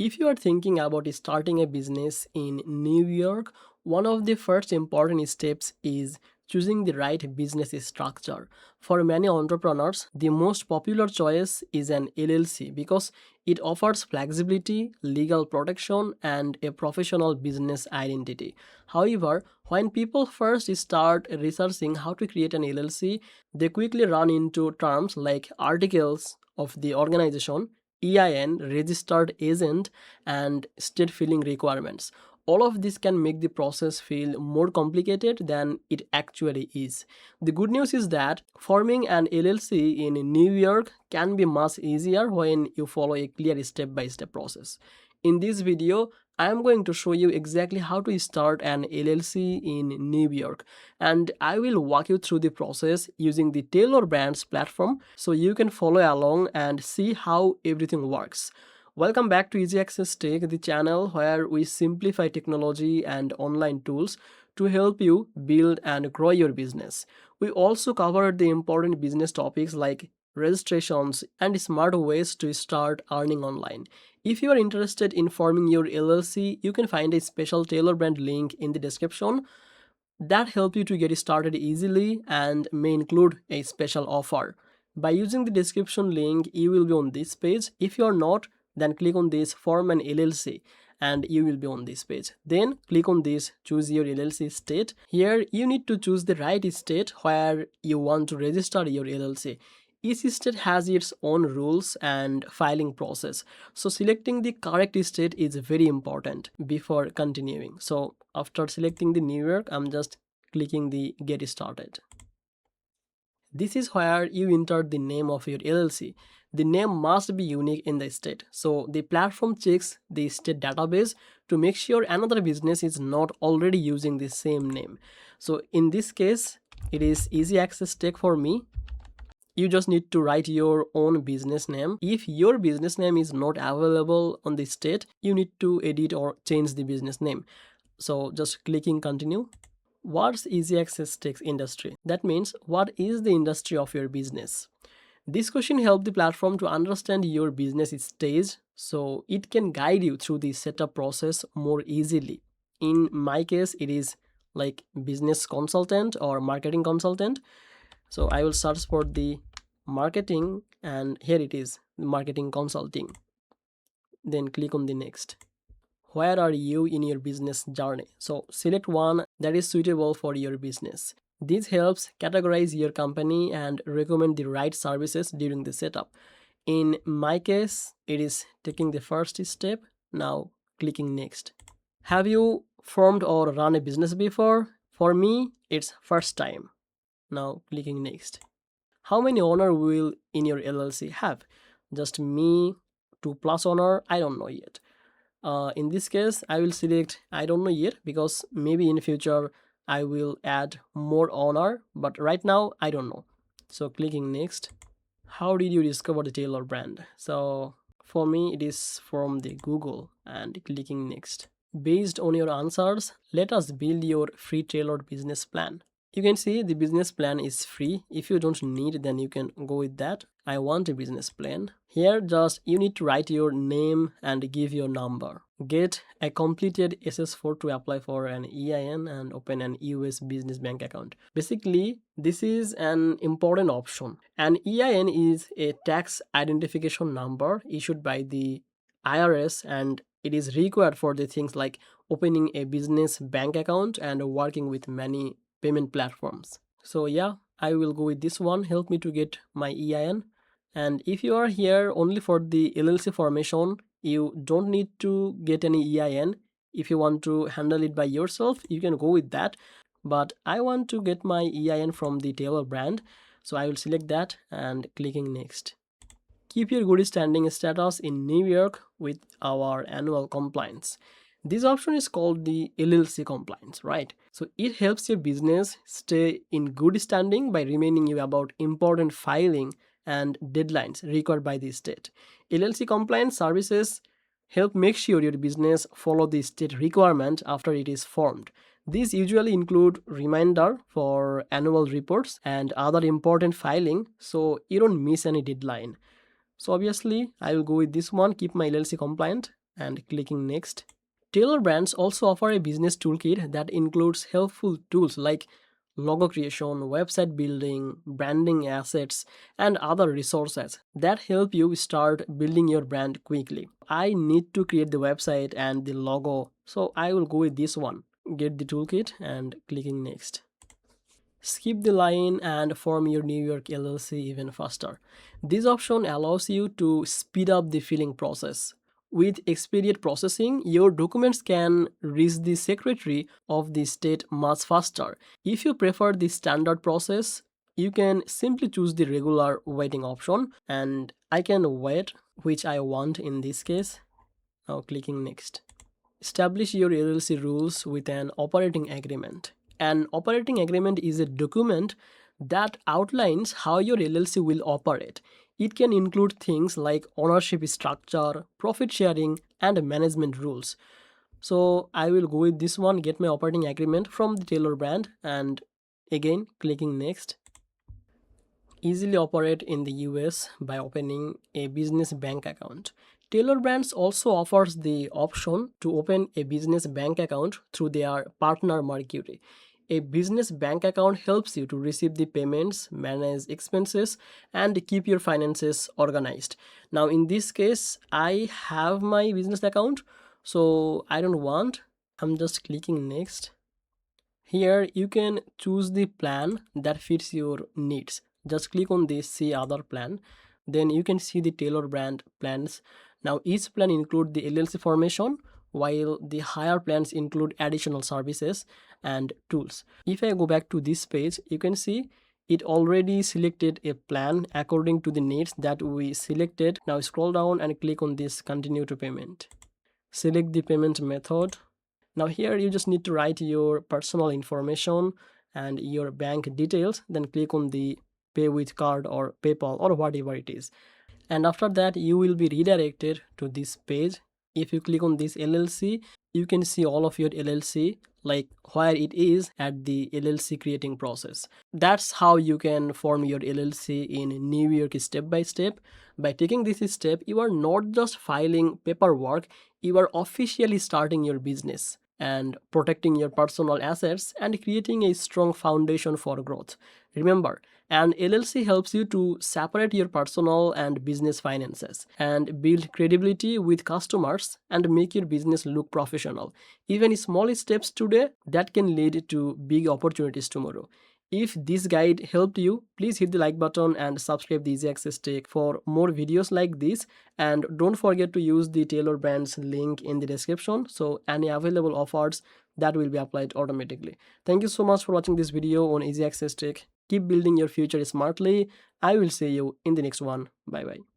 If you are thinking about starting a business in New York, one of the first important steps is choosing the right business structure. For many entrepreneurs, the most popular choice is an LLC because it offers flexibility, legal protection, and a professional business identity. However, when people first start researching how to create an LLC, they quickly run into terms like articles of the organization, EIN, registered agent, and state filing requirements. All of this can make the process feel more complicated than it actually is. The good news is that forming an LLC in New York can be much easier when you follow a clear step-by-step process. In this video, I am going to show you exactly how to start an LLC in New York, and I will walk you through the process using the Taylor Brands platform so you can follow along and see how everything works. Welcome back to Easy Access Tech, the channel where we simplify technology and online tools to help you build and grow your business. We also covered the important business topics like registrations and smart ways to start earning online. If you are interested in forming your LLC, you can find a special Taylor brand link in the description that help you to get started easily and may include a special offer. By using the description link, you will be on this page. If you are not, then click on this form an LLC and you will be on this page. Then click on this choose your LLC state. Here you need to choose the right state where you want to register your LLC. Each state has its own rules and filing process. So selecting the correct state is very important before continuing. So after selecting the New York, I'm just clicking the get started. This is where you enter the name of your LLC. The name must be unique in the state. So the platform checks the state database to make sure another business is not already using the same name. So in this case, it is Easy Access Tech for me. You just need to write your own business name. If your business name is not available on the state, you need to edit or change the business name. So just clicking continue. What's Easy Access Tech industry? That means what is the industry of your business? This question helps the platform to understand your business stage so it can guide you through the setup process more easily. In my case, it is like business consultant or marketing consultant. So I will search for the marketing and here it is, marketing consulting. Then click on the next. Where are you in your business journey? So select one that is suitable for your business. This helps categorize your company and recommend the right services during the setup. In my case, it is taking the first step. Now clicking next. Have you formed or run a business before? For me, it's first time. Now clicking next. How many owner will in your LLC have? Just me, 2+ owner, I don't know yet. In this case, I will select I don't know yet because maybe in future I will add more owner, but right now I don't know. So clicking next. How did you discover the Taylor brand? So for me, it is from the Google and clicking next. Based on your answers, let us build your free tailored business plan. You can see the business plan is free. If you don't need, then you can go with that. I want a business plan. Here just you need to write your name and give your number. Get a completed SS4 to apply for an EIN and open an US business bank account. Basically, this is an important option. An EIN is a tax identification number issued by the IRS and it is required for the things like opening a business bank account and working with many payment platforms. So yeah, I will go with this one. Help me to get my EIN. And if you are here only for the LLC formation, you don't need to get any EIN. If you want to handle it by yourself, you can go with that. But I want to get my EIN from the Taylor brand. So I will select that and clicking next. Keep your good standing status in New York with our annual compliance. This option is called the LLC compliance, right? So it helps your business stay in good standing by reminding you about important filing and deadlines required by the state. LLC compliance services help make sure your business follow the state requirement after it is formed. These usually include reminder for annual reports and other important filing so you don't miss any deadline. So obviously I will go with this one, keep my LLC compliant. and clicking next. Tailor brands also offer a business toolkit that includes helpful tools like logo creation, website building, branding assets, and other resources that help you start building your brand quickly. I need to create the website and the logo, so I will go with this one. Get the toolkit and clicking next. Skip the line and form your New York LLC even faster. This option allows you to speed up the filing process. With expedient processing, your documents can reach the secretary of the state much faster. If you prefer the standard process, you can simply choose the regular waiting option, and I can wait, which I want in this case. Now clicking next. Establish your LLC rules with an operating agreement. An operating agreement is a document that outlines how your LLC will operate. It can include things like ownership structure, profit sharing, and management rules. So I will go with this one, get my operating agreement from the Taylor brand, and again clicking next. Easily operate in the US by opening a business bank account. Taylor Brands also offers the option to open a business bank account through their partner Mercury. A business bank account helps you to receive the payments, manage expenses, and keep your finances organized. Now, in this case, I have my business account, so I don't want. I'm just clicking next. Here you can choose the plan that fits your needs. Just click on this see other plan. Then you can see the Tailor brand plans. Now each plan include the LLC formation while the higher plans include additional services and tools. If I go back to this page, you can see it already selected a plan according to the needs that we selected. Now scroll down and click on this continue to payment. Select the payment method. Now here you just need to write your personal information and your bank details, then click on the pay with card or PayPal or whatever it is. And after that you will be redirected to this page. If you click on this LLC, you can see all of your LLC, like where it is at the LLC creating process. That's how you can form your LLC in New York step by step. By taking this step, you are not just filing paperwork, you are officially starting your business and protecting your personal assets and creating a strong foundation for growth. Remember, an LLC helps you to separate your personal and business finances and build credibility with customers and make your business look professional. Even small steps today that can lead to big opportunities tomorrow. If this guide helped you, please hit the like button and subscribe the Easy Access Tech for more videos like this. And don't forget to use the Taylor Brands link in the description, so any available offers that will be applied automatically. Thank you so much for watching this video on Easy Access Tech. Keep building your future smartly. I will see you in the next one. Bye bye.